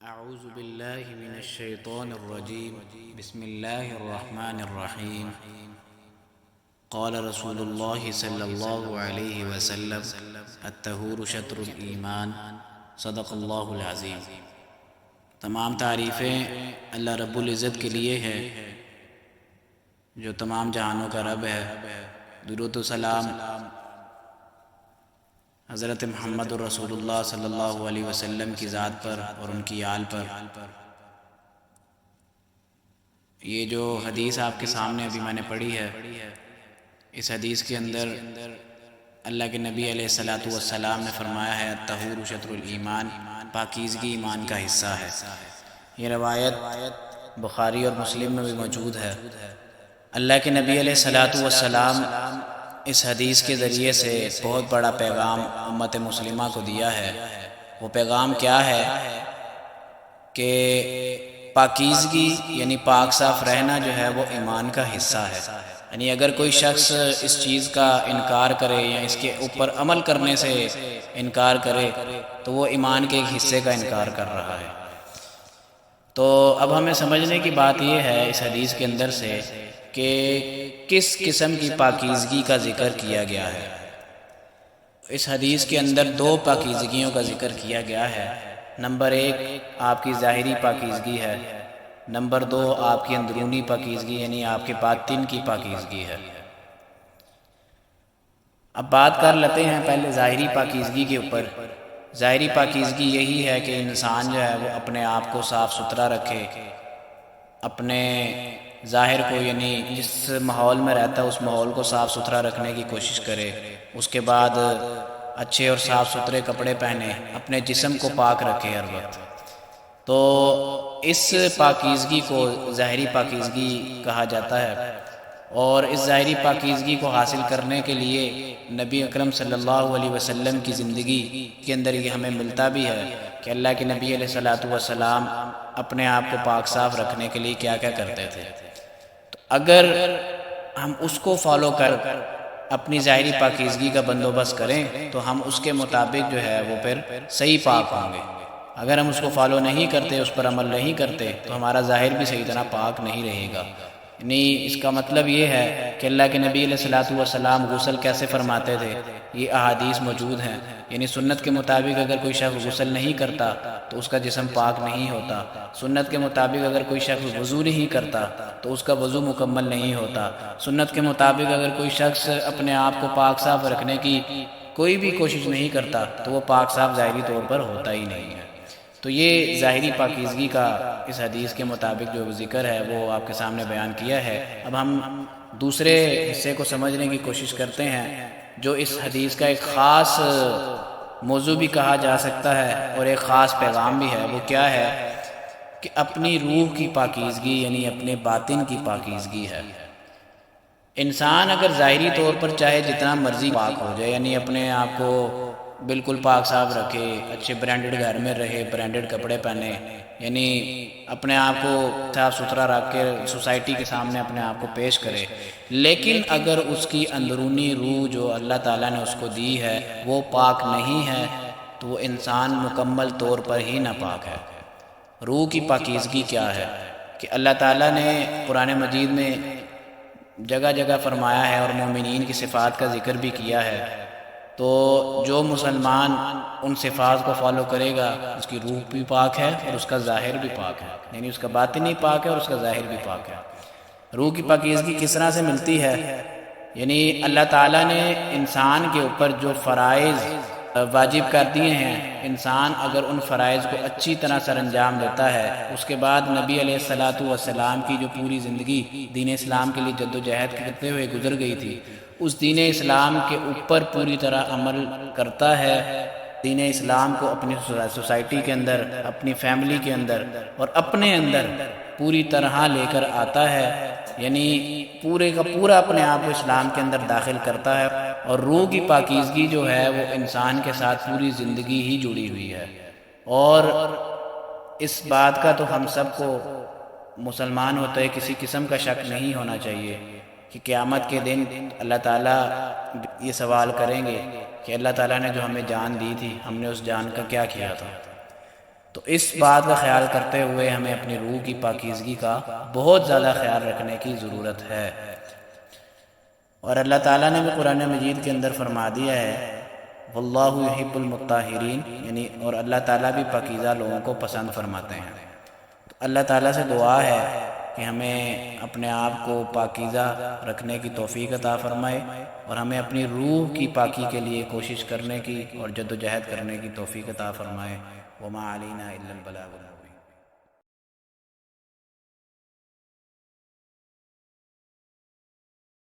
اعوذ باللہ من الشیطان الرجیم بسم اللہ الرحمن الرحیم قال رسول اللہ صلی اللہ علیہ وسلم الطہور شطر الایمان صدق اللہ العظیم۔ تمام تعریفیں اللہ رب العزت کے لیے ہے جو تمام جہانوں کا رب ہے۔ درود و سلام حضرت محمد الرسول اللہ صلی اللہ علیہ وسلم کی ذات پر اور ان کی آل پر۔ یہ جو حدیث آپ کے سامنے ابھی میں نے پڑھی ہے، اس حدیث کے اندر اللہ کے نبی علیہ السلام نے فرمایا ہے الطہور شطر الایمان، پاکیزگی ایمان کا حصہ ہے۔ یہ روایت بخاری اور مسلم میں بھی موجود ہے۔ اللہ کے نبی علیہ السلام اس حدیث کے ذریعے سے بہت بڑا پیغام امت مسلمہ کو دیا ہے۔ وہ پیغام کیا ہے کہ پاکیزگی یعنی پاک صاف رہنا جو ہے وہ ایمان کا حصہ ہے۔ یعنی اگر کوئی شخص اس چیز کا انکار کرے یا اس کے اوپر عمل کرنے سے انکار کرے تو وہ ایمان کے ایک حصے کا انکار کر رہا ہے۔ تو اب ہمیں سمجھنے کی بات یہ ہے اس حدیث کے اندر سے کہ کس قسم کی پاکیزگی کا ذکر کیا گیا ہے۔ اس حدیث کے اندر دو پاکیزگیوں کا ذکر کیا گیا ہے۔ نمبر ایک آپ کی ظاہری پاکیزگی ہے، نمبر دو آپ کی اندرونی پاکیزگی یعنی آپ کے باطن کی پاکیزگی ہے۔ اب بات کر لیتے ہیں پہلے ظاہری پاکیزگی کے اوپر۔ ظاہری پاکیزگی یہی ہے کہ انسان جو ہے وہ اپنے آپ کو صاف ستھرا رکھے، اپنے ظاہر کو یعنی جس ماحول میں رہتا ہے اس ماحول کو صاف ستھرا رکھنے کی کوشش کرے، اس کے بعد اچھے اور صاف ستھرے کپڑے پہنے، اپنے جسم کو پاک رکھے ہر وقت۔ تو اس پاکیزگی کو ظاہری پاکیزگی کہا جاتا ہے، اور اس ظاہری پاکیزگی کو حاصل کرنے کے لیے نبی اکرم صلی اللہ علیہ وسلم کی زندگی کے اندر یہ ہمیں ملتا بھی ہے کہ اللہ کے نبی علیہ السلام اپنے آپ کو پاک صاف رکھنے کے لیے کیا کیا کرتے تھے۔ تو اگر ہم اس کو فالو کر اپنی ظاہری پاکیزگی کا بندوبست کریں تو ہم اس کے مطابق جو ہے وہ پھر صحیح پاک ہوں گے۔ اگر ہم اس کو فالو نہیں کرتے، اس پر عمل نہیں کرتے تو ہمارا ظاہر بھی صحیح طرح پاک نہیں رہے گا۔ یعنی اس کا مطلب یہ ہے کہ اللہ کے نبی علیہ السلام غسل کیسے فرماتے تھے، یہ احادیث موجود ہیں۔ یعنی سنت کے مطابق اگر کوئی شخص غسل نہیں کرتا تو اس کا جسم پاک نہیں ہوتا۔ سنت کے مطابق اگر کوئی شخص وضو نہیں کرتا تو اس کا وضو مکمل نہیں ہوتا۔ سنت کے مطابق اگر کوئی شخص اپنے آپ کو پاک صاف رکھنے کی کوئی بھی کوشش نہیں کرتا تو وہ پاک صاف ظاہری طور پر ہوتا ہی نہیں ہے۔ تو یہ ظاہری پاکیزگی کا اس حدیث کے مطابق جو ذکر ہے وہ آپ کے سامنے بیان کیا ہے۔ اب ہم دوسرے حصے کو سمجھنے کی کوشش کرتے ہیں جو اس حدیث کا ایک خاص موضوع بھی کہا جا سکتا ہے اور ایک خاص پیغام بھی ہے۔ وہ کیا ہے کہ اپنی روح کی پاکیزگی یعنی اپنے باطن کی پاکیزگی ہے۔ انسان اگر ظاہری طور پر چاہے جتنا مرضی پاک ہو جائے، یعنی اپنے آپ کو بالکل پاک صاف رکھے، اچھے برانڈڈ گھر میں رہے، برانڈڈ کپڑے پہنے، یعنی اپنے آپ کو صاف ستھرا رکھ کے سوسائٹی کے سامنے اپنے آپ کو پیش کرے، لیکن اگر اس کی اندرونی روح جو اللہ تعالیٰ نے اس کو دی ہے وہ پاک نہیں ہے تو وہ انسان مکمل طور پر ہی ناپاک ہے۔ روح کی پاکیزگی کیا ہے کہ اللہ تعالیٰ نے قرآن مجید میں جگہ جگہ فرمایا ہے اور مومنین کی صفات کا ذکر بھی کیا ہے۔ تو جو مسلمان ان صفات کو فالو کرے گا اس کی روح بھی پاک ہے اور اس کا ظاہر بھی پاک ہے، یعنی اس کا باطن ہی پاک ہے اور اس کا ظاہر بھی پاک ہے۔ روح کی پاکیزگی کس طرح سے ملتی ہے؟ یعنی اللہ تعالیٰ نے انسان کے اوپر جو فرائض واجب کر دیے ہیں، انسان اگر ان فرائض کو اچھی طرح سر انجام دیتا ہے، اس کے بعد نبی علیہ السلام کی جو پوری زندگی دین اسلام کے لیے جد و جہد کرتے ہوئے گزر گئی تھی، اس دین اسلام کے اوپر پوری طرح عمل کرتا ہے، دین اسلام کو اپنی سوسائٹی کے اندر، اپنی فیملی کے اندر اور اپنے اندر پوری طرح لے کر آتا ہے، یعنی پورے کا پورا اپنے آپ کو اسلام کے اندر داخل کرتا ہے۔ اور روح کی پاکیزگی جو ہے وہ انسان کے ساتھ پوری زندگی ہی جڑی ہوئی ہے، اور اس بات کا تو ہم سب کو مسلمان ہوتے ہیں کسی قسم کا شک نہیں ہونا چاہیے کہ قیامت کے دن اللہ تعالیٰ یہ سوال کریں گے کہ اللہ تعالیٰ نے جو ہمیں جان دی تھی ہم نے اس جان کا کیا کیا تھا۔ تو اس بات کا خیال کرتے ہوئے ہمیں اپنی روح کی پاکیزگی کا بہت زیادہ خیال رکھنے کی ضرورت ہے۔ اور اللہ تعالیٰ نے بھی قرآن مجید کے اندر فرما دیا ہے واللہ یحب المطہرین، یعنی اور اللہ تعالیٰ بھی پاکیزہ لوگوں کو پسند فرماتے ہیں۔ تو اللہ تعالیٰ سے دعا ہے کہ ہمیں اپنے آپ کو پاکیزہ رکھنے کی توفیق عطا فرمائے، اور ہمیں اپنی روح کی پاکی کے لیے کوشش کرنے کی اور جد و جہد کرنے کی توفیق عطا فرمائے۔ وما علینا الا البلاغ۔